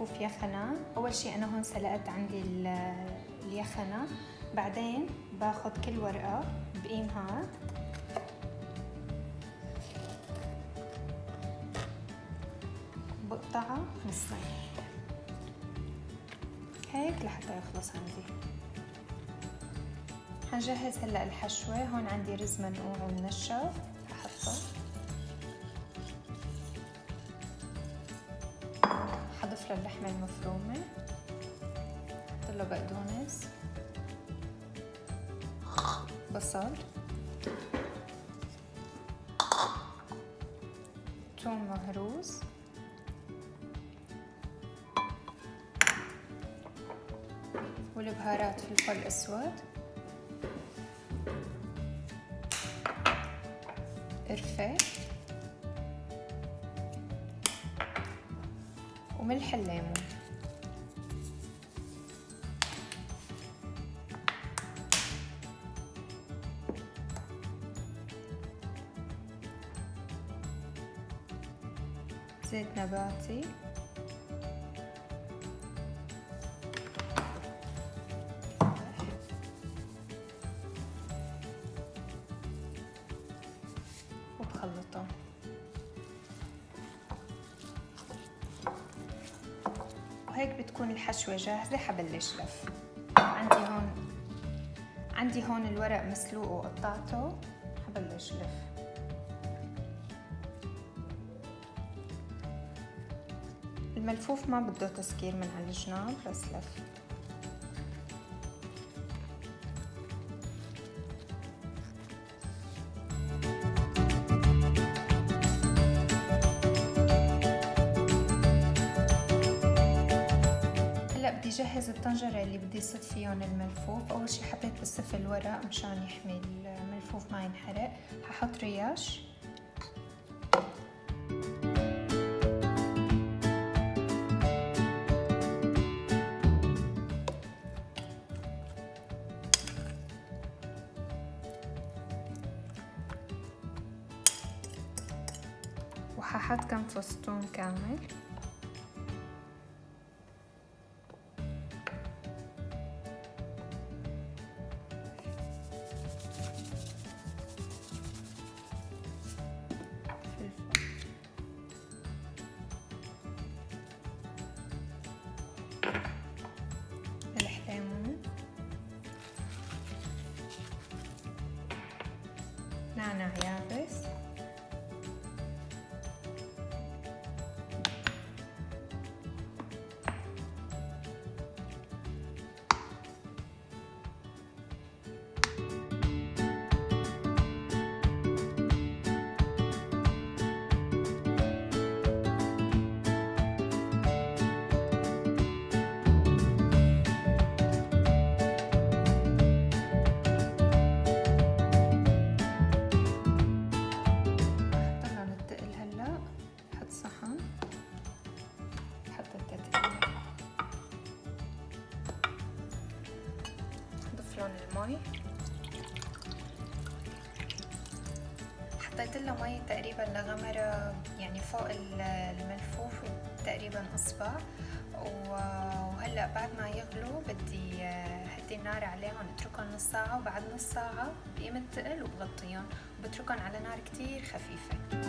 الملفوف يخنة. اول شيء انا هون سلقت عندي اليخنة، بعدين باخذ كل ورقة بقيمها بقطعها نصين هيك لحتى يخلص عندي. حنجهز هلا الحشوة. هون عندي رز منقوع ومنشف ححطه، حضيف له اللحمة المفرومة، حط له بقدونس، بصل، ثوم مهروس، والبهارات فلفل اسود، قرفة، وملح الليمون. زيت نباتي، وبخلطه. وهيك بتكون الحشوة جاهزة. حبلش لف. عندي هون الورق مسلوق وقطعته، حبلش لف. الملفوف ما بده تسكير من على الجناب، بس لف. هلا بدي جهز الطنجرة اللي بدي صف فيهم الملفوف. اول شي حطيت بصف الورق مشان يحمي الملفوف ما ينحرق. ححط رياش، وححط كم فص ثوم كامل، ملح ليمون، نعناع يابس، المي. حطيت له مي تقريبا لغمرة يعني فوق الملفوف تقريبا اصبع. وهلا بعد ما يغلوا بدي هدي النار عليهم، اتركهم نص ساعة، وبعد نص ساعة بقيم التقل وبغطيهم وبتركهم على نار كتير خفيفة.